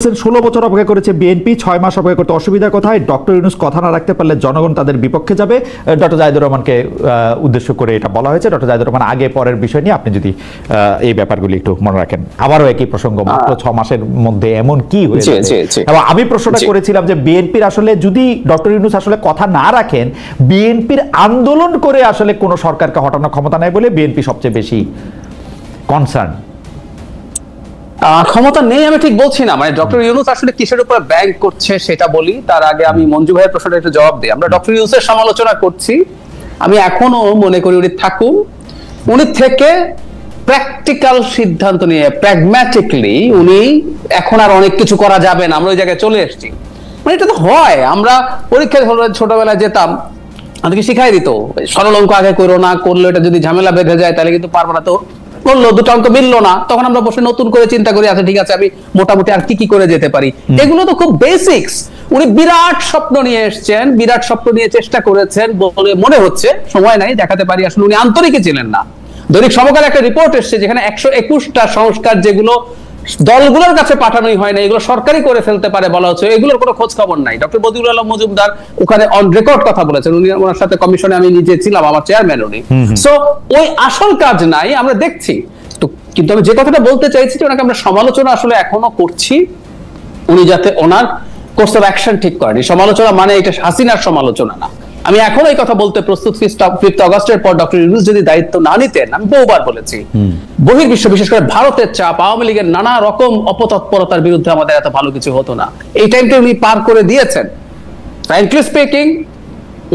16 বছর অপেক্ষা করেছে বিএনপি, 6 মাস অপেক্ষা করতে অসুবিধা কোথায়? ডক্টর ইউনূস কথা না রাখতে পারলে জনগণ তাদের বিপক্ষে যাবে। ডক্টর জাহিদুর রহমানকে উদ্দেশ্য করে এটা বলা হয়েছে। ডক্টর জাহিদুর রহমান আগে পরের বিষয় নিয়ে আপনি যদি এই ব্যাপারগুলি একটু মনে রাখেন। আবারও একই প্রসঙ্গ, মাত্র 6 মাসের মধ্যে এমন কি হয়েছে? এবং আমি প্রশ্নটা করেছিলাম যে বিএনপির আসলে যদি ডক্টর ইউনূস আসলে কথা না রাখেন, বিএনপির আন্দোলন করে আসলে কোনো সরকারকে হটানোর ক্ষমতা নাই বলে বিএনপি সবচেয়ে বেশি কনসার্ন। ক্ষমতা নেই আমি ঠিক বলছি না, মানে ডক্টর ইউনূস আসলে কিসের উপর ব্যাংক করছে সেটা বলি। তার আগে আমি মঞ্জু ভাইয়ের প্রশ্নটা একটু জবাব দিই। আমরা ডক্টর ইউনূসের সমালোচনা করছি, আমি এখনো মনে করি উনি থাকুন, উনি থেকে প্র্যাকটিক্যাল সিদ্ধান্ত নিয়ে প্র্যাগম্যাটিকলি উনি এখন আর অনেক কিছু করা যাবে না, আমরা ওই জায়গায় চলে এসেছি। মানে এটা তো হয়, আমরা পরীক্ষায় ছোটবেলায় যেতাম, আমাদেরকে শিখাই দিত সরল অঙ্ক আগে করো না, করলে এটা যদি ঝামেলা বেঁধে যায় তাহলে কিন্তু পারবো না। তো করলো, দুটো অঙ্ক মিললো না, তখন আমরা বসে নতুন করে চিন্তা করি, আচ্ছা ঠিক আছে আমি মোটামুটি আর কি কি করে যেতে পারি। এগুলো তো খুব বেসিক্স। উনি বিরাট স্বপ্ন নিয়ে এসছেন, বিরাট স্বপ্ন নিয়ে চেষ্টা করেছেন বলে মনে হচ্ছে, সময় নাই দেখাতে পারি, আসলে উনি আন্তরিকই ছিলেন না। দৈনিক সমকাল একটা রিপোর্ট এসছে যেখানে 121টা সংস্কার যেগুলো দলগুলোর কাছে পাঠানোই হয় না, এগুলো সরকারই করে ফেলতে পারে বলা হচ্ছে, এগুলোর কোনো খোঁজ খবর নাই। ডক্টর বদিউল আলম মজুমদার ওখানে অন রেকর্ড কথা বলেছেন, উনি ওনার সাথে কমিশনে আমি নিজে ছিলাম, আমার চেয়ারম্যান উনি। সো ওই আসল কাজ নাই, আমরা দেখছি। কিন্তু আমি যে কথাটা বলতে চাইছি যে ওনাকে আমরা সমালোচনা আসলে এখনো করছি, উনি যাতে ওনার কোর্স অফ অ্যাকশন ঠিক করেনি। সমালোচনা মানে এটা হাসিনার সমালোচনা না। আমি এখন এই কথা বলতে প্রস্তুত, 5 আগস্টের পর ডক্টর ইউনূস যদি দায়িত্ব না নিতেন, আমি বহুবার বলেছি, বহির্বিশ্ব বিশেষ করে ভারতের চাপ, আওয়ামী লীগের নানা রকম অপতৎপরতার বিরুদ্ধে আমাদের এত ভালো কিছু হতো না। এই টাইমটা উনি পার করে দিয়েছেন। ফ্র্যাঙ্কলি স্পিকিং,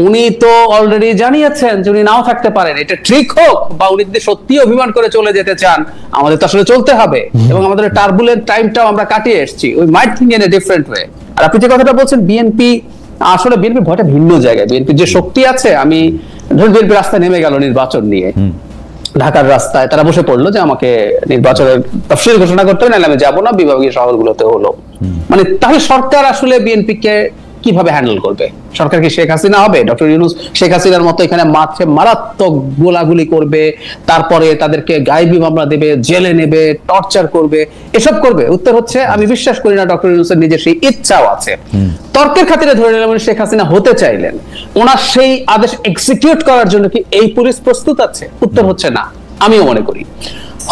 উনি তো অলরেডি জানিয়েছেন যে উনি নাও থাকতে পারেন। এটা ট্রিক হোক বা উনি যদি সত্যি অভিমান করে চলে যেতে চান, আমাদের তো আসলে চলতে হবে এবং আমাদের টার্বুলেন্ট টাইমটাও আমরা কাটিয়ে এসেছি। We might think in a different way. আর আপনি যে কথাটা বলছেন বিএনপি, আসলে বিএনপি ভয়টা ভিন্ন জায়গায়। বিএনপির যে শক্তি আছে, আমি ধরুন বিএনপি রাস্তায় নেমে গেল নির্বাচন নিয়ে, ঢাকার রাস্তায় তারা বসে পড়লো যে আমাকে নির্বাচনের তফসিল ঘোষণা করতে হবে, নাহলে আমি যাবো না, বিভাগীয় শহরগুলোতে হলো। মানে তাহলে সরকার আসলে বিএনপিকে কিভাবে হ্যান্ডেল করবে? সরকার কি শেখ হাসিনা হবে? ডক্টর ইউনূস শেখ হাসিনার মতো এখানে মাঠে মারাত্মক গোলাগুলি করবে, তারপরে তাদেরকে গায়েবী মামলা দেবে, জেলে নেবে, টর্চার করবে, এসব করবে? উত্তর হচ্ছে আমি বিশ্বাস করি না ডক্টর ইউনূসের নিজের সেই ইচ্ছাও আছে। তর্কের খাতিরে ধরে নিলাম শেখ হাসিনা হতে চাইলেন, ওনার সেই আদেশ এক্সিকিউট করার জন্য কি এই পুলিশ প্রস্তুত আছে? উত্তর হচ্ছে না। আমিও মনে করি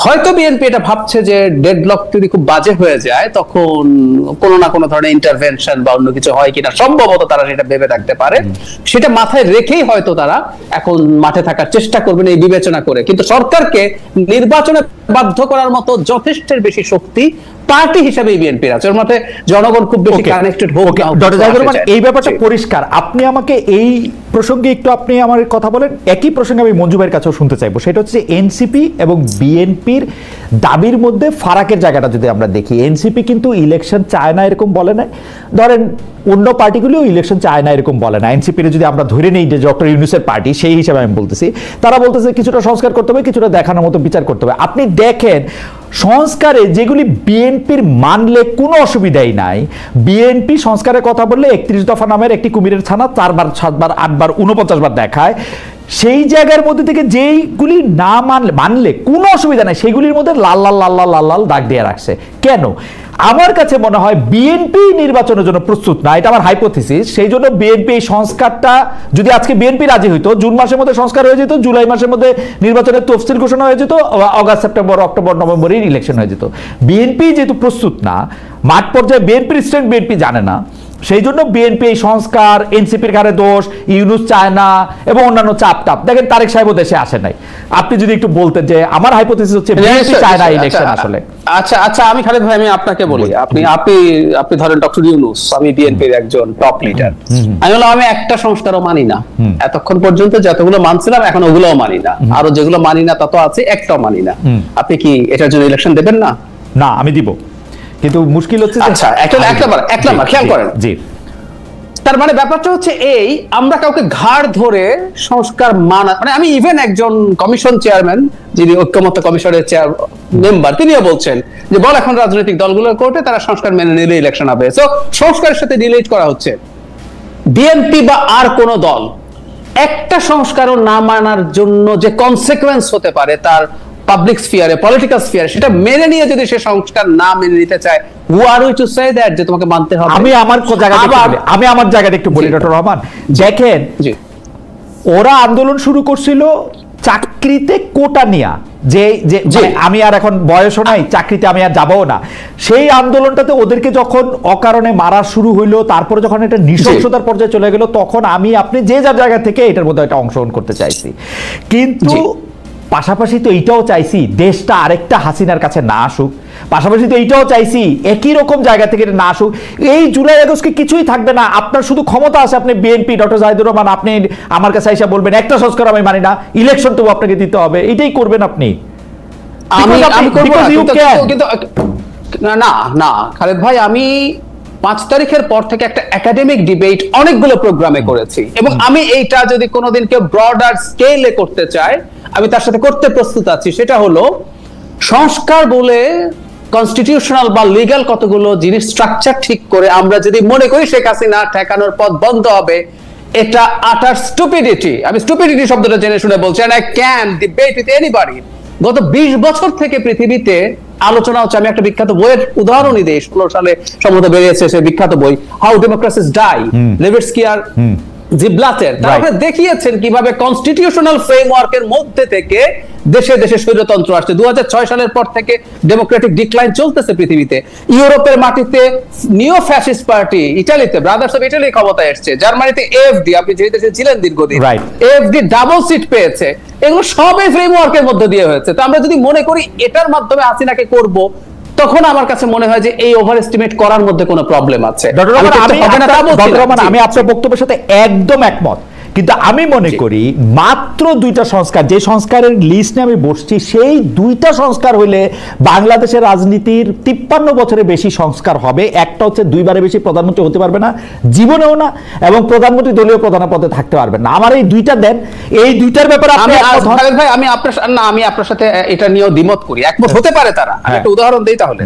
হয়তো বিএনপি এটা ভাবছে যে ডেডলক যদি খুব বাজে হয়ে যায়, তখন কোনো না কোনো ধরনের ইন্টারভেনশন বা অন্য কিছু হয় কিনা, সম্ভবত তারা সেটা ভেবে থাকতে পারে। সেটা মাথায় রেখেই হয়তো তারা এখন মাঠে থাকার চেষ্টা করবেন এই বিবেচনা করে। কিন্তু সরকারকে নির্বাচনে বাধ্য করার মতো যথেষ্টের বেশি শক্তি পার্টি হিসেবে বিএনপি আছে, ওর মতে জনগণ খুব বেশি কানেক্টেড হোক। ডক্টর জাহিদুর রহমান, এই ব্যাপারটা পরিষ্কার। আপনি আমাকে এই প্রসঙ্গে একটু আপনি আমার কথা বলেন। একই প্রসঙ্গে আমি মঞ্জু ভাইয়ের কাছেও শুনতে চাইবো, সেটা হচ্ছে এনসিপি এবং বিএনপির দাবির মধ্যে ফারাকের জায়গাটা যদি আমরা দেখি। এনসিপি কিন্তু ইলেকশন চায় না এরকম বলে না, ধরেন অন্য পার্টিগুলিও ইলেকশন চায় না এরকম বলে না। এনসিপির যদি আমরা ধরে নেই যে ডক্টর ইউনূসের পার্টি, সেই হিসাবে আমি বলতেছি, তারা বলতেছে কিছুটা সংস্কার করতে হবে, কিছুটা দেখানোর মতো বিচার করতে হবে। আপনি দেখেন সংস্কারে যেগুলি বিএনপির মানলে কোনো অসুবিধাই নাই, বিএনপি সংস্কারের কথা বললে 31 দফা নামের একটি কুমিরের ছানা 4 বার 7 বার 8 বার 49 বার দেখায়। সেই জায়গার মধ্যে থেকে যেইগুলি না মানলে কোনো অসুবিধা নাই, সেগুলির মধ্যে লাল লাল লাল লাল লাল লাল দাগ দিয়ে রাখছে। কেন? আমার কাছে মনে হয় বিএনপি নির্বাচনের জন্য প্রস্তুত না, এটা আমার হাইপোথিসিস। সেই জন্য বিএনপি এই সংস্কারটা, যদি আজকে বিএনপি রাজি হইতো, জুন মাসের মধ্যে সংস্কার হয়ে যেত, জুলাই মাসের মধ্যে নির্বাচনের তফসিল ঘোষণা হয়ে যেত, অগাস্ট সেপ্টেম্বর অক্টোবর নভেম্বরেই ইলেকশন হয়ে যেত। বিএনপি যেহেতু প্রস্তুত না, মাঠ পর্যায়ে বিএনপির স্ট্রেংথ বিএনপি জানে না, সেই জন্য বিএনপি এই সংস্কার, এনসিপির ঘাড়ে দোষ, ইউনূস চায় না এবং অন্যান্য চাপ টাপ। দেখেন তারেক সাহেবও দেশে আসে নাই। আপনি যদি একটু বলতেন যে আমার হাইপোথিসিস হচ্ছে বিএনপি চায় না ইলেকশন আসলে। আচ্ছা আমি খালেদ ভাই, আমি আপনাকে বলি, আপনি ধরেন ডক্টর ইউনূস, আমি বিএনপির একজন টপ লিডার, আমি বললাম আমি একটা সংস্কারও মানি না। এতক্ষণ পর্যন্ত যতগুলো মানছিলাম এখন ওগুলোও মানি না, আরো যেগুলো মানি না তত আছে, একটাও মানি না। আপনি কি এটার জন্য ইলেকশন দেবেন না? না, আমি দিব, কিন্তু মুশকিল হচ্ছে। আচ্ছা এক নাম্বার খেয়াল করেন। জি, তার মানে ব্যাপারটা হচ্ছে এই, আমরা কাউকে ঘাড় ধরে সংস্কার মানা, মানে আমি ইভেন একজন কমিশন চেয়ারম্যান, যিনি ঐক্যমত্য কমিশনের চেয়ার মেম্বার, তিনিও বলছেন যে বল এখন রাজনৈতিক দলগুলোর কোর্টে তারা সংস্কার মেনে নিলে ইলেকশন হবে। সো সংস্কারের সাথে রিলেট করা হচ্ছে। বিএনপি বা আর কোন দল একটা সংস্কারও না মানার জন্য যে কনসিকুয়েন্স হতে পারে, তার পাবলিক স্ফিয়ারে, পলিটিক্যাল স্ফিয়ারে, সেটা মেনে নিয়ে যদি সে সংস্কার না মেনে নিতে চায়, হু আর উই টু সে দ্যাট যে তোমাকে মানতে হবে? আমি আমার জায়গাতে একটু বলি ডক্টর রহমান, দেখেন ওরা আন্দোলন শুরু করছিল চাকরিতে কোটা নিয়া, যে মানে আমি আর এখন বয়সও নাই, চাকরিতে আমি আর যাবো না, সেই আন্দোলনটাতে ওদেরকে যখন অকারণে মারা শুরু হইলো, তারপরে যখন একটা নৃশংসতার পর্যায়ে চলে গেল, তখন আমি আপনি যে যার জায়গা থেকে এটার মধ্যে একটা অংশগ্রহণ করতে চাইছি। কিন্তু পাশাপাশি তো এইটাও চাইছি দেশটা আরেকটা হাসিনার কাছে না আসুক, পাশাপাশি তো এইটাও চাইছি একই রকম জায়গা থেকে না আসুক। এই জুলাই আগস্টে কিছুই থাকবে না, আপনার শুধু ক্ষমতা আছে, আপনি বিএনপি ডক্টর জাহিদুর রহমান, আপনি আমার কাছে এসে বলবেন একটা সংস্কার আমি মানি না, ইলেকশন তো আপনাকে দিতে হবে, এটাই করবেন আপনি। না খালেদ ভাই, আমি 5 তারিখের পর থেকে একটা একাডেমিক ডিবেট অনেকগুলো প্রোগ্রামে করেছি, এবং আমি এইটা যদি কোনোদিন কেউ ব্রডার স্কেলে করতে চায়, আমি তার সাথে করতে প্রস্তুত আছি। সেটা হলো সংস্কার বলে কনস্টিটিউশনাল বা লিগ্যাল কতগুলো জিনিস স্ট্রাকচার ঠিক করে আমরা যদি মনে করি শেখ হাসিনা ঠেকানোর পথ বন্ধ হবে, এটা আটার স্টুপিডিটি। আমি স্টুপিডিটি শব্দটা জেনে শুনে বলছি, and I can debate with anybody. গত 20 বছর থেকে পৃথিবীতে আলোচনা হচ্ছে, আমি একটা বিখ্যাত বইয়ের উদাহরণই দিই, 16 সালে সম্ভবত বেরিয়েছে সে বিখ্যাত বই হাউ ডেমোক্রেসিস ডাই, লেভিটস্কি আর জিবলাতের। তারপরে দেখিয়েছেন কিভাবে কনস্টিটিউশনাল ফ্রেমওয়ার্কের মধ্যে থেকে দেশে দেশে স্বৈরতন্ত্র আসছে। 2006 সালের পর থেকে ডেমোক্রেটিক ডিক্লাইন চলতেছে পৃথিবীতে। ইউরোপের মাটিতে নিও ফ্যাসিস্ট পার্টি, ইটালিতে ব্রাদার্স অফ ইটালি ক্ষমতায় এসেছে, জার্মানিতে এএফডি, আপনি যে দেশে ছিলেন দীর্ঘদিন, এএফডি ডাবল সিট পেয়েছে। এগুলো সবই ফ্রেমওয়ার্কের মধ্যে দিয়ে হয়েছে। তো আমরা যদি মনে করি এটার মাধ্যমে হাসিনাকে করব, তখন আমার কাছে মনে হয় যে এই ওভার এস্টিমেট করার মধ্যে কোনো প্রবলেম আছে। আমি আপনার বক্তব্যের সাথে একদম একমত, কিন্তু আমি মনে করি মাত্র 2টা সংস্কার, যে সংস্কারের লিস্ট নিয়ে আমি বসছি, সেই 2টা সংস্কার হইলে বাংলাদেশের রাজনীতির 53 বছরের বেশি সংস্কার হবে। একটা হচ্ছে 2বারের বেশি প্রধানমন্ত্রী হতে পারবে না, জীবনেও না, এবং প্রধানমন্ত্রী দলীয় প্রধান পদে থাকতে পারবেন না। আমার এই 2টা দেন, এই 2টার ব্যাপারে ভাই আমি আপনার সাথে এটা নিয়েও দ্বিমত করি, একমত হতে পারে তারা। একটা উদাহরণ দেই তাহলে।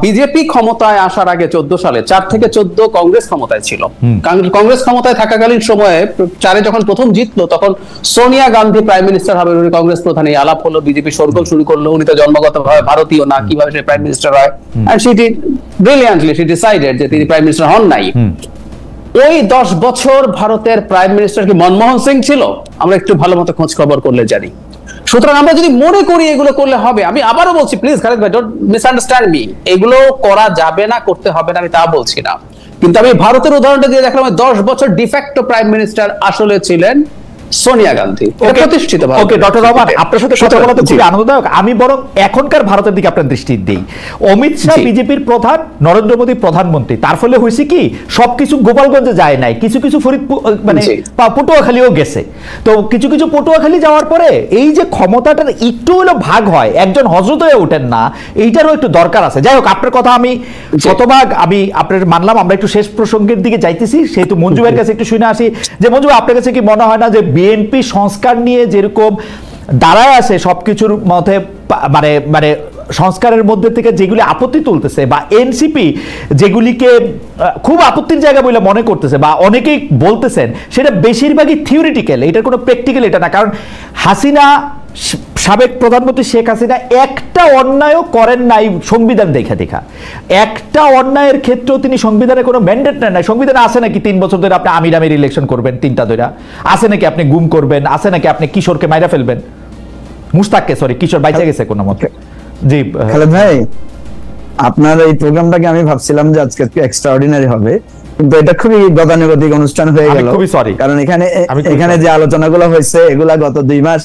বিজেপি ক্ষমতায় আসার আগে 14 সালে 4 থেকে 14 কংগ্রেস ক্ষমতায় ছিল। কংগ্রেস ক্ষমতায় থাকাকালীন সময়ে 4-এ যখন প্রথম জিতলো, তখন সোনিয়া গান্ধী প্রাইম মিনিস্টার হবে, উনি কংগ্রেস প্রধান। এই আলাপ হলো, বিজেপি সরগোল শুরু করলো, উনি তো জন্মগতভাবে ভারতীয় না, কিভাবে সে প্রাইম মিনিস্টার হয়, and she did brilliantly, she decided যে তিনি প্রাইম মিনিস্টার হন নাই। ওই 10 বছর ভারতের প্রাইম মিনিস্টার কি মনমোহন সিং ছিল? আমরা একটু ভালো মতো খোঁজ খবর করলে জানি। সুতরাং আমরা যদি মনে করি এগুলো করলে হবে, আমি আবারও বলছি, প্লিজ খালেদ ভাই, ডোন্ট মিসআন্ডারস্ট্যান্ড মি, এগুলো করা যাবে না, করতে হবে না, আমি তা বলছি না। কিন্তু আমি ভারতের উদাহরণটা দিয়ে দেখলাম, 10 বছর ডিফ্যাক্টো প্রাইম মিনিস্টার আসলে ছিলেন সোনিয়া গান্ধী, প্রতিষ্ঠিত। ওকে ডক্টর রহমান, আপনার সাথে কথা বলা তো খুবই আনন্দদায়ক। আমি বরং এখনকার ভারতের দিকে আপনার দৃষ্টি দিই। অমিত শাহ বিজেপির প্রধান, নরেন্দ্র মোদী প্রধানমন্ত্রী, তার ফলে হয়েছে কি, সবকিছু গোপালগঞ্জে যায় নাই, কিছু কিছু ফরিদপুর মানে পটুয়াখালীও গেছে। তো কিছু কিছু পটুয়াখালী যাওয়ার পরে এই যে ক্ষমতাটার একটু হলো ভাগ হয়, একজন হজরত হয়ে ওঠেন না, এইটারও একটু দরকার আছে। যাই হোক, আপনার কথা আমি শতভাগ আমি আপনার মানলাম। আমরা একটু শেষ প্রসঙ্গের দিকে যাইতেছি, সেহেতু মঞ্জু ভাইয়ের কাছে একটু শুনে আসি। যে মঞ্জু ভাই, আপনার কাছে কি মনে হয় না যে বিএনপি সংস্কার নিয়ে যেরকম দাঁড়ায় আছে সবকিছুর মধ্যে, মানে মানে সংস্কারের মধ্যে থেকে যেগুলি আপত্তি তুলতেছে, বা এনসিপি যেগুলিকে খুব আপত্তির জায়গা বলে মনে করতেছে বা অনেকেই বলতেছেন, সেটা বেশিরভাগই থিওরিটিক্যাল, এটার কোনো প্র্যাকটিক্যাল এটা না। কারণ হাসিনা, সাবেক প্রধানমন্ত্রী শেখ হাসিনা একটা অন্যায়ও করেন নাই সংবিধান দেখা দেখা। একটা অন্যায়ের ক্ষেত্রেও তিনি সংবিধানে কোনো ম্যান্ডেট নেন নাই। সংবিধানে আছে নাকি 3 বছর ধরে আপনি আমির আমির ইলেকশন করবেন 3টা ধরে? আছে নাকি আপনি গুম করবেন? আছে নাকি আপনি কিশোরকে মাইরা ফেলবেন? মুস্তাককে, সরি, কিশোর বাইচে গেছে কোনো মতে। জি খালেদ ভাই, আপনার এই প্রোগ্রামটাকে আমি ভাবছিলাম যে আজকে এক্সট্রাঅর্ডিনারি হবে, কিন্তু এটা খুবই গতানুগতিক অনুষ্ঠান হয়ে গেল। খুবই সরি, কারণ এখানে যে আলোচনাগুলো হয়েছে এগুলা গত 2 মাস,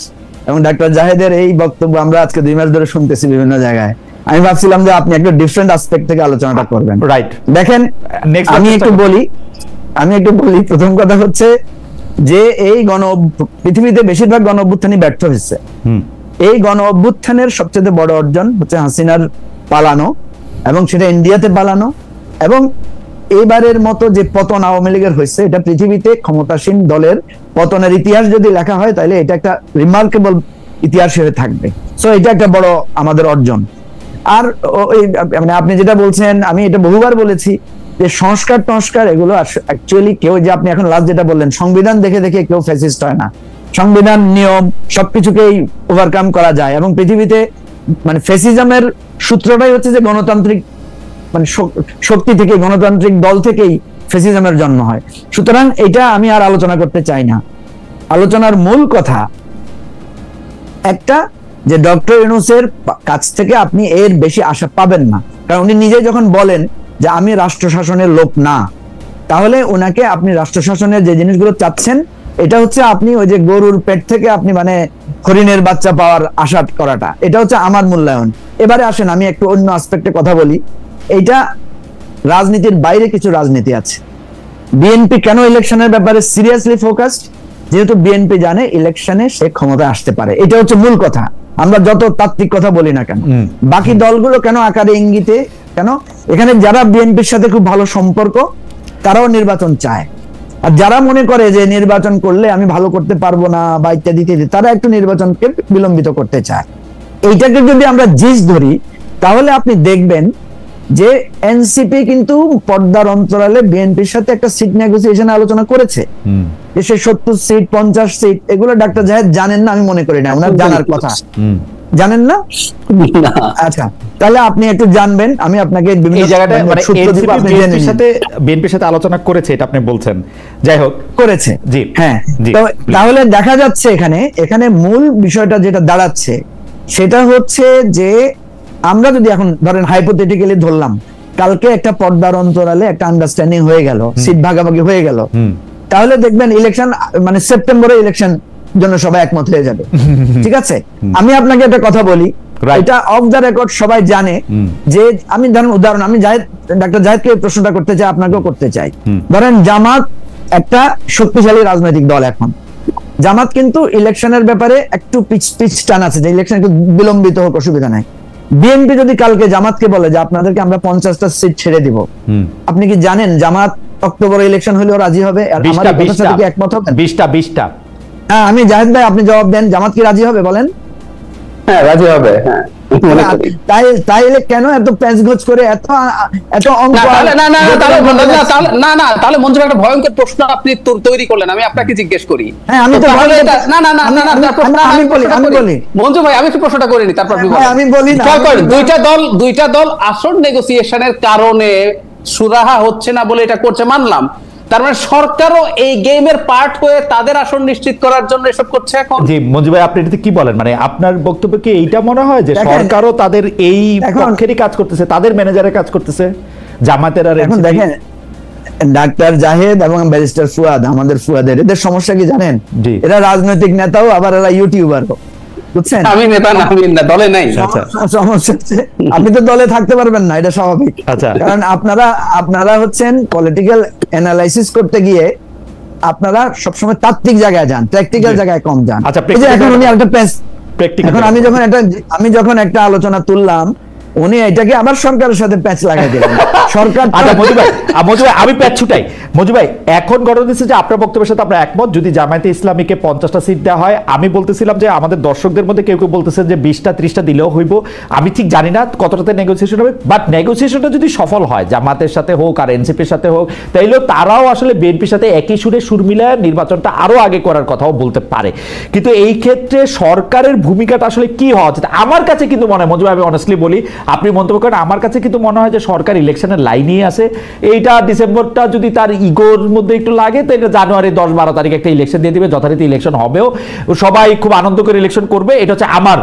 এবং ডাক্তার জাহেদের এই বক্তব্য আমরা আজকে 2 মাস ধরে শুনতেছি বিভিন্ন জায়গায়। আমি ভাবছিলাম যে আপনি একটা ডিফারেন্ট অ্যাসপেক্ট থেকে আলোচনাটা করবেন। রাইট, দেখেন, আমি একটু বলি। প্রথম কথা হচ্ছে যে এই পৃথিবীতে বেশিরভাগ গণ অভ্যুত্থানই ব্যর্থ হয়েছে। এই গণ অভ্যুত্থানের সবচেয়ে বড় অর্জন হচ্ছে হাসিনার পালানো, এবং সেটা ইন্ডিয়াতে পালানো। এবং এবারের মতো যে পতন আওয়ামী লীগের হয়েছে, এটা পৃথিবীতে ক্ষমতাসীন দলের পতনের ইতিহাস যদি লেখা হয়, তাহলে এটা একটা রিমার্কেবল ইতিহাস হয়ে থাকবে। সো এটা একটা বড় আমাদের অর্জন। আর মানে আপনি যেটা বলছেন, আমি এটা বহুবার বলেছি যে সংস্কার এগুলো অ্যাকচুয়ালি কেউ, যে আপনি এখন লাস্ট যেটা বললেন, সংবিধান দেখে দেখে কেউ ফ্যাসিস্ট হয় না। সংবিধান, নিয়ম সবকিছুকেই ওভারকাম করা যায়, এবং পৃথিবীতে মানে ফ্যাসিজমের সূত্রটাই হচ্ছে যে গণতান্ত্রিক মানে শক্তি থেকে, গণতান্ত্রিক দল থেকেই ফ্যাসিজমের জন্ম হয়। সুতরাং এটা আমি আর আলোচনা করতে চাই না। আলোচনার মূল কথা একটা, যে ডক্টর ইউনূসের কাছ থেকে আপনি এর বেশি আশা পাবেন না, কারণ উনি নিজে যখন বলেন যে আমি রাষ্ট্র শাসনের লোক না, তাহলে ওনাকে আপনি রাষ্ট্র শাসনের যে জিনিসগুলো চাচ্ছেন, এটা হচ্ছে আপনি ওই যে গরুর পেট থেকে আপনি মানে হরিণের বাচ্চা পাওয়ার আশা করাটা, এটা হচ্ছে আমার মূল্যায়ন। এবারে আসেন আমি একটু অন্য আসপেক্টে কথা বলি। এইটা রাজনীতির বাইরে কিছু রাজনীতি আছে। বিএনপি কেন ইলেকশনের ব্যাপারে সিরিয়াসলি ফোকাসড? যেহেতু বিএনপি জানে ইলেকশনে সে ক্ষমতায় আসতে পারে, এটা হচ্ছে মূল কথা। আমরা যত তাত্ত্বিক কথা বলি না কেন, বাকি দলগুলো কেন আকারে ইঙ্গিতে, কেন এখানে যারা বিএনপির সাথে খুব ভালো সম্পর্ক তারাও নির্বাচন চায়, আর যারা মনে করে যে নির্বাচন করলে আমি ভালো করতে পারবো না বা ইত্যাদি ইত্যাদি, তারা একটু নির্বাচনকে বিলম্বিত করতে চায়। এইটাকে যদি আমরা জিস ধরি, তাহলে আপনি দেখবেন যে এনসিপি কিন্তু পর্দার অন্তরালে বিএনপির সাথে একটা সিট নেগোসিয়েশন আলোচনা করেছে, যে সে 70 সিট 50 সিট, এগুলো ডাক্তার জাহেদ জানেন না, আমি মনে করি না ওনার জানার কথা। জানেন না? আচ্ছা, তাহলে আপনি একটু জানবেন, আমি আপনাকে এই জায়গাটা মানে বিএনপির সাথে আলোচনা করেছে, এটা আপনি বলছেন। যাই হোক, করেছে, জি হ্যাঁ। তাহলে দেখা যাচ্ছে এখানে মূল বিষয়টা যেটা দাঁড়াচ্ছে সেটা হচ্ছে যে আমরা যদি এখন ধরেন হাইপোথেটিক্যালি ধরলাম, কালকে একটা পর্দার অন্তরালে একটা আন্ডারস্ট্যান্ডিং হয়ে গেল, সিট ভাগাভাগি হয়ে গেল, তাহলে দেখবেন ইলেকশন মানে সেপ্টেম্বরে ইলেকশন জন্য সবাই একমত হয়ে যাবে। ঠিক আছে, আমি আপনাকে একটা কথা বলি, এটা অফ দ্য রেকর্ড সবাই জানে, যে আমি ধরেন উদাহরণ, আমি ডাক্তার জাহেদকে প্রশ্নটা করতে চাই, আপনাকেও করতে চাই। ধরেন জামাত একটা শক্তিশালী রাজনৈতিক দল, এখন জামাত কিন্তু ইলেকশনের ব্যাপারে একটু পিছ টান আছে, যে ইলেকশন একটু বিলম্বিত হোক, অসুবিধা নাই। বিএনপি যদি কালকে জামাতকে বলে যে আপনাদেরকে আমরা 50টা সিট ছেড়ে দিব, আপনি কি জানেন জামাত অক্টোবরে ইলেকশন হলেও রাজি হবে? আর আমাদের কথার সাথে কি একমত হবেন? 20টা। হ্যাঁ, আমি জাহেদ ভাই, আপনি জবাব দেন, জামাত কি রাজি হবে বলেন? হ্যাঁ, রাজি হবে। হ্যাঁ, তাইলে কেন এত প্যাঁচগোছ করে এত অঙ্ক? তাহলে মঞ্জু ভাই একটা ভয়ঙ্কর প্রশ্ন আপনি তৈরি করলেন, আমি আপনাকে জিজ্ঞেস করি। হ্যাঁ, আমি তো আমি বলি মঞ্জু ভাই, আমি একটু প্রশ্নটা করিনি, তারপর আমি বলি না। দুইটা দল আসন নেগোসিয়েশনের কারণে সুরাহা হচ্ছে না বলে এটা করছে, মানলাম। তার মানে সরকারও এই গেমের পার্ট হয়ে তাদের আসন নিশ্চিত করার জন্য এসব করছে এখন। জি মঞ্জু ভাই, আপনি এটাতে কি বলেন? মানে আপনার বক্তব্য কি এইটা মনে হয় যে সরকারও তাদের এই পক্ষেরই কাজ করতেছে, তাদের ম্যানেজারের কাজ করতেছে, জামাতের? আর এখন দেখেন, ডাক্তার জাহেদ এবং ব্যারিস্টার ফুয়াদ, আমাদের ফুয়াদের এদের সমস্যা কি জানেন? এরা রাজনৈতিক নেতাও, আবার এরা ইউটিউবারও, বুঝছেন? আমি নেতা না, আমি দলে নাই। সমস্যা হচ্ছে আপনি তো দলে থাকতে পারবেন না, এটা স্বাভাবিক। কারণ আপনারা হচ্ছেন পলিটিক্যাল অ্যানালাইসিস করতে গিয়ে আপনারা সবসময় তাত্ত্বিক জায়গায় যান, প্র্যাকটিক্যাল জায়গায় কম যান। এখন উনি একটা এখন আমি যখন একটা আলোচনা তুললাম, উনি এটাকে আবার সরকারের সাথে প্যাচ লাগাই দিলেন। সরকার মঞ্জু ভাই আমি প্যাচ ছুটাই। মঞ্জু ভাই, এখন ঘটনা দিচ্ছে যে আপনার বক্তব্যের সাথে আমরা একমত, যদি জামায়াতে ইসলামীকে 50টা সিট দেওয়া হয়। আমি বলতেছিলাম যে আমাদের দর্শকদের মধ্যে কেউ কেউ বলতেছেন যে 20টা 30টা দিলেও হইব। আমি ঠিক জানি না কতটাতে নেগোসিয়েশন হবে, বাট নেগোসিয়েশনটা যদি সফল হয়, জামাতের সাথে হোক আর এনসিপির সাথে হোক, তাইলেও তারাও আসলে বিএনপির সাথে একই সুরে সুর মিলায় নির্বাচনটা আরো আগে করার কথাও বলতে পারে। কিন্তু এই ক্ষেত্রে সরকারের ভূমিকাটা আসলে কি হওয়া উচিত? আমার কাছে কিন্তু মনে হয়, মঞ্জু ভাই আমি অনেস্টলি বলি, আপনি মন্তব্য করেন, আমার কাছে কিন্তু মনে হয় যে সরকার ইলেকশনের লাইনেই আছে। এইটা ডিসেম্বরটা যদি তার ইগোর মধ্যে একটু লাগে, তো এটা জানুয়ারি 10-12 তারিখ একটা ইলেকশন দিয়ে দিবে, যথারীতি ইলেকশন হবেও, সবাই খুব আনন্দ করে ইলেকশন করবে। এটা হচ্ছে আমার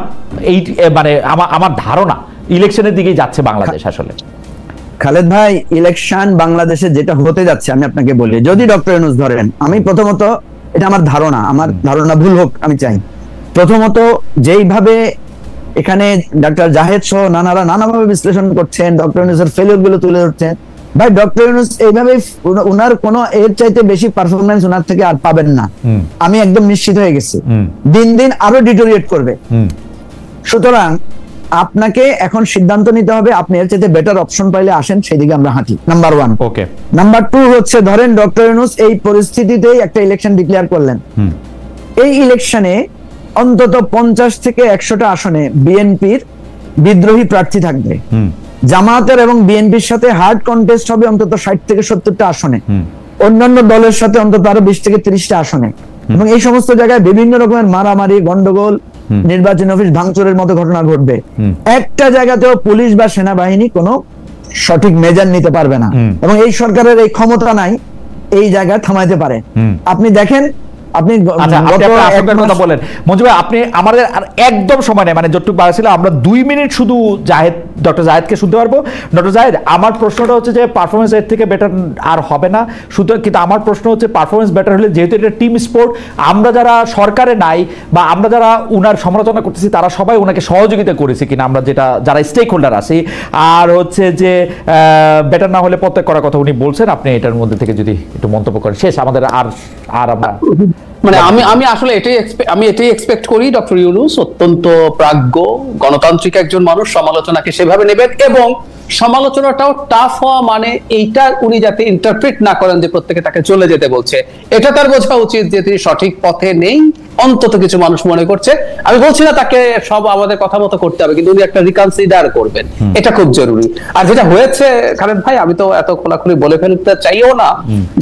এই মানে আমার ধারণা, ইলেকশনের দিকেই যাচ্ছে বাংলাদেশ আসলে। খালেদ ভাই, ইলেকশন বাংলাদেশে যেটা হতে যাচ্ছে আমি আপনাকে বলি, যদি ডক্টর ইউনূস ধরেন, আমি প্রথমত, এটা আমার ধারণা ভুল হোক আমি চাই, প্রথমত যেইভাবে এখানে ডাক্তার জাহেদ সহ নানাভাবে বিশ্লেষণ করছেন, ডক্টর ইউনূসের ফেলিওর গুলো তুলে ধরছেন, ভাই ডক্টর ইউনূস এইভাবে উনার কোন এর চাইতে বেশি পারফরমেন্স উনার থেকে আর পাবেন না, আমি একদম নিশ্চিত হয়ে গেছি। দিন দিন আরো ডিটোরিয়েট করবে। সুতরাং আপনাকে এখন সিদ্ধান্ত নিতে হবে, আপনি এর চাইতে বেটার অপশন পাইলে আসেন, সেদিকে আমরা হাঁটি। নাম্বার 1। ওকে। নাম্বার 2 হচ্ছে, ধরেন ডক্টর ইউনূস এই পরিস্থিতিতেই একটা ইলেকশন ডিক্লেয়ার করলেন। এই ইলেকশনে অন্তত 50 থেকে 100টা আসনে বিএনপির বিদ্রোহী প্রার্থী থাকবে। জামায়াতের এবং বিএনপির সাথে হার্ড কন্টেস্ট হবে অন্তত 60 থেকে 70টা আসনে, অন্যান্য দলের সাথে অন্তত আরো 20 থেকে 30টা আসনে। এবং এই সমস্ত জায়গায় বিভিন্ন রকমের মারামারি, গন্ডগোল, নির্বাচন অফিস ভাঙচুরের মতো ঘটনা ঘটবে। একটা জায়গাতেও পুলিশ বা সেনাবাহিনী কোনো সঠিক মেজার নিতে পারবে না, এবং এই সরকারের এই ক্ষমতা নাই এই জায়গায় থামাইতে পারে। আপনি দেখেন, আপনি কথা বলেন মঞ্জু ভাই, আপনি আমাদের আর একদম সময় নেই, মানে যতটুকু বাড়ছিল আমরা 2 মিনিট শুধু ডক্টর জাহেদকে শুনতে পারবো। ডক্টর জাহেদ, আমার প্রশ্নটা হচ্ছে যে পারফরমেন্স এর থেকে বেটার আর হবে না শুধু, কিন্তু আমার প্রশ্ন হচ্ছে পারফরমেন্স বেটার হলে, যেহেতু এটা টিম স্পোর্ট, আমরা যারা সরকারে নাই বা আমরা যারা উনার সমালোচনা করতেছি তারা সবাই ওনাকে সহযোগিতা করেছি কিনা, আমরা যারা স্টেক হোল্ডার আছি, আর হচ্ছে যে বেটার না হলে প্রত্যেক করার কথা উনি বলছেন। আপনি এটার মধ্যে থেকে যদি একটু মন্তব্য করেন, শেষ আমাদের আর আমরা মানে আমি আসলে এটাই এক্সপেক্ট করি, ডক্টর ইউনূস অত্যন্ত প্রাজ্ঞ গণতান্ত্রিক একজন মানুষ, সমালোচনাকে সেভাবে নেবেন, এবং সমালোচনাটাও টাফ হওয়া মানে এইটা উনি যাতে ইন্টারপ্রিট না করেন যে প্রত্যেকে তাকে চলে যেতে বলছে, এটা তার বোঝা উচিত যে তিনি সঠিক পথে নেই, অন্তত কিছু মানুষ মনে করছে। আমি বলছি না তাকে সব আমাদের কথা মতো করতে হবে, কিন্তু উনি একটা রিকনসিডার করবেন, এটা খুব জরুরি। আর যেটা হয়েছে খালেদ ভাই, আমি তো এত খোলাখুলি বলে ফেলতে চাইও না,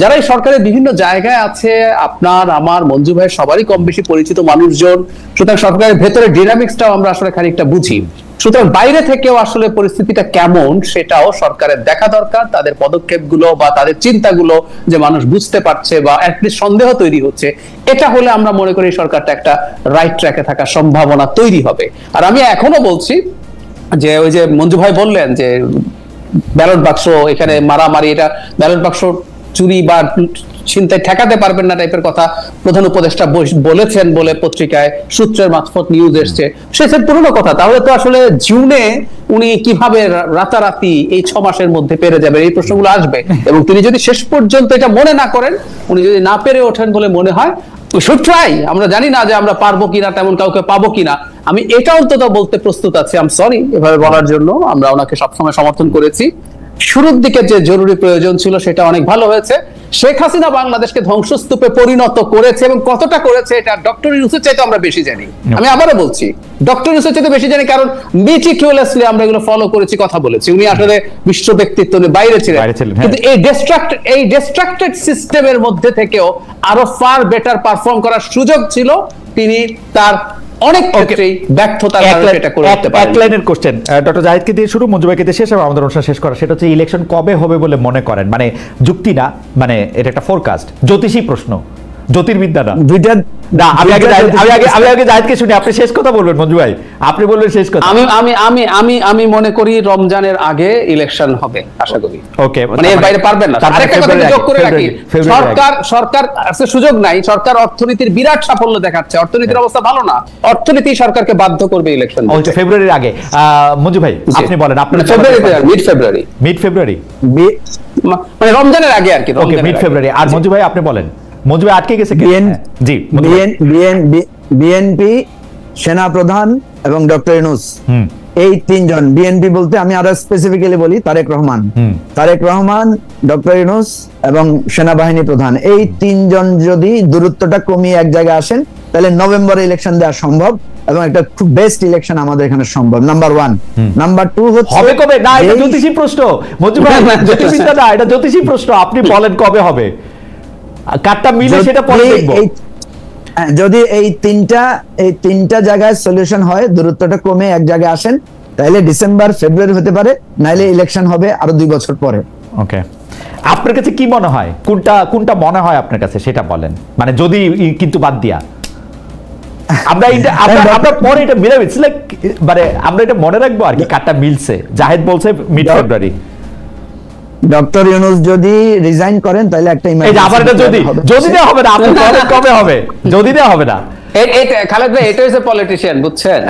যারা এই সরকারের বিভিন্ন জায়গায় আছে, আপনার আমার মঞ্জু ভাই সবারই কম বেশি পরিচিত মানুষজন, সুতরাং সরকারের ভেতরে ডিনামিক্সটাও আমরা আসলে খানিকটা বুঝি। সুতরাং বাইরে থেকেও আসলে পরিস্থিতিটা কেমন সেটাও সরকারের দেখা দরকার, তাদের পদক্ষেপগুলো বা তাদের চিন্তাগুলো যে মানুষ বুঝতে পারছে বা অ্যাটলিস্ট সন্দেহ তৈরি হচ্ছে, এটা হলে আমরা মনে করি সরকারটা একটা রাইট ট্র্যাকে থাকার সম্ভাবনা তৈরি হবে। আর আমি এখনো বলছি যে ওই যে মঞ্জু ভাই বললেন যে ব্যালট বাক্স এখানে মারামারি, এটা ব্যালট বাক্স চুরি বা ছিনতাই ঠেকাতে পারবেন না টাইপের কথা প্রধান উপদেষ্টা বলেছেন বলে পত্রিকায় সূত্রের মারফত নিউজ এসছে, সেটা পুরনো কথা। তাহলে তো আসলে জুনে উনি কিভাবে রাতারাতি এই 6 মাসের মধ্যে পেরে যাবেন, এই প্রশ্নগুলো আসবে। এবং তিনি যদি শেষ পর্যন্ত এটা মনে না করেন, উনি যদি না পেরে ওঠেন বলে মনে হয়, we should try, আমরা জানি না যে আমরা পারবো কিনা, তেমন কাউকে পাবো কিনা, আমি এটা অন্তত বলতে প্রস্তুত আছি। আই এম সরি এভাবে বলার জন্য, আমরা ওনাকে সবসময় সমর্থন করেছি। শুরুর দিকে যে জরুরি প্রয়োজন ছিল সেটা অনেক ভালো হয়েছে। শেখ হাসিনা বাংলাদেশকে ধ্বংসস্তূপে পরিণত করেছে, এবং কতটা করেছে এটা ডক্টর ইউনূসের চাইতে আমরা বেশি জানি। আমি আবারও বলছি, ডক্টর ইউনূসের চাইতে বেশি জানি, কারণ মেটিকুলাসলি আমরা এগুলো ফলো করেছি, কথা বলেছি। উনি আসলে বিশ্ব ব্যক্তিত্ব বাইরে ছিলেন, কিন্তু এই ডিস্ট্রাক্টেড সিস্টেমের মধ্যে থেকেও আরো ফার বেটার পারফর্ম করার সুযোগ ছিল, তিনি তার অনেক ক্ষেত্রেই ব্যর্থতার কারণে এটা করতে পারেন। এক লাইনের কোশ্চেন ডক্টর জাহিদকে দিয়ে শুরু, মঞ্জু ভাইকে দিয়ে শেষ হবে, আমাদের অনুষ্ঠান শেষ করা। সেটা হচ্ছে ইলেকশন কবে হবে বলে মনে করেন? মানে যুক্তি না, মানে এটা একটা ফোরকাস্ট, জ্যোতিষী প্রশ্ন, জ্যোতির্বিদ্যা না। দুইটা না, আমি আগে জাহিদকে শুনি, আপনি শেষ কথা বলবেন মঞ্জু ভাই, আপনি বলবেন শেষ কথা। আমি মনে করি রমজানের আগে ইলেকশন হবে, আশা করি। ওকে, মানে এর বাইরে পারবেন না। আরেকটা কথা যোগ করে রাখি, সরকার সুযোগ নাই, সরকার অর্থনীতির বিরাট সাফল্য দেখাচ্ছে, অর্থনীতির অবস্থা ভালো না, অর্থনীতি সরকারকে বাধ্য করবে ইলেকশন দিতে। ফেব্রুয়ারির আগে মঞ্জু ভাই আপনি বলেন, আপনার মিড ফেব্রুয়ারি মানে রমজানের আগে আর কি। ওকে, মিড ফেব্রুয়ারি। আর মঞ্জু ভাই আপনি বলেন, মঞ্জু ভাই আটকে গেছে। জি, বিএনপি, সেনা প্রধান এবং ডক্টর ইউনূস, এই তিনজন। বিএনপি বলতে আমি আরো স্পেসিফিক্যালি বলি তারেক রহমান, ডক্টর ইউনূস এবং সেনাবাহিনী প্রধান, এই তিনজন যদি দূরত্বটা কমিয়ে এক জায়গায় আসেন, তাহলে নভেম্বরে ইলেকশন দেওয়া সম্ভব, এবং একটা খুব বেস্ট ইলেকশন আমাদের এখানে সম্ভব। নাম্বার 1। নাম্বার 2 হচ্ছে হবে কবে? না, এটা জ্যোতিষী প্রশ্ন মঞ্জু ভাই, জ্যোতিষবিদ্যা না, এটা জ্যোতিষী প্রশ্ন। আপনি বলেন কবে হবে, কাটটা মিলে সেটা পরে দেখব। যদি এই তিনটা জায়গায় সলিউশন হয়, দূরত্বটা কমে এক জায়গায় আসেন, তাহলে ডিসেম্বর ফেব্রুয়ারি হতে পারে, নাইলে ইলেকশন হবে আরো 2 বছর পরে। ওকে, আপনার কাছে কি মনে হয়, কোনটা মনে হয় আপনার কাছে সেটা বলেন, মানে যদি কিন্তু বাদ দিয়া আমরা পরে এটা মিলাবো, মানে আমরা এটা মনে রাখবো আর কি, কাটটা মিলছে। জাহেদ বলছে মিড ফেব্রুয়ারি। ডক্টর ইউনূস যদি রিজাইন করেন তাহলে একটা আবার এটা যদি দেওয়া হবে না, আপনি বলেন কবে হবে, যদি দেওয়া হবে না। খালেদ ভাই, এটা হচ্ছে পলিটিশিয়ান, বুঝছেন?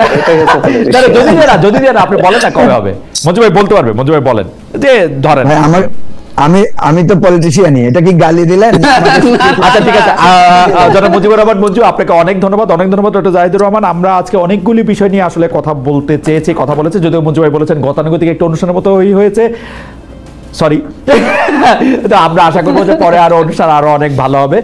যদি দেওয়া না, আপনি বলেন না কবে হবে। মঞ্জু ভাই বলতে পারবে, মঞ্জু ভাই বলেন যে ধরেন। আমি তো পলিটিশিয়ানই, এটা কি গালি দিলেন? আচ্ছা ঠিক আছে, জনাব মুজিবুর রহমান মঞ্জু, আপনাকে অনেক ধন্যবাদ ডক্টর জাহিদুর রহমান। আমরা আজকে অনেকগুলি বিষয় নিয়ে আসলে কথা বলতে চেয়েছি, কথা বলেছে, যদিও মঞ্জু ভাই বলেছেন গতানুগতিক একটা অনুষ্ঠানের মতো হয়েছে, সরি। তো আমরা আশা করবো যে পরে আরো অনুষ্ঠান আরো অনেক ভালো হবে।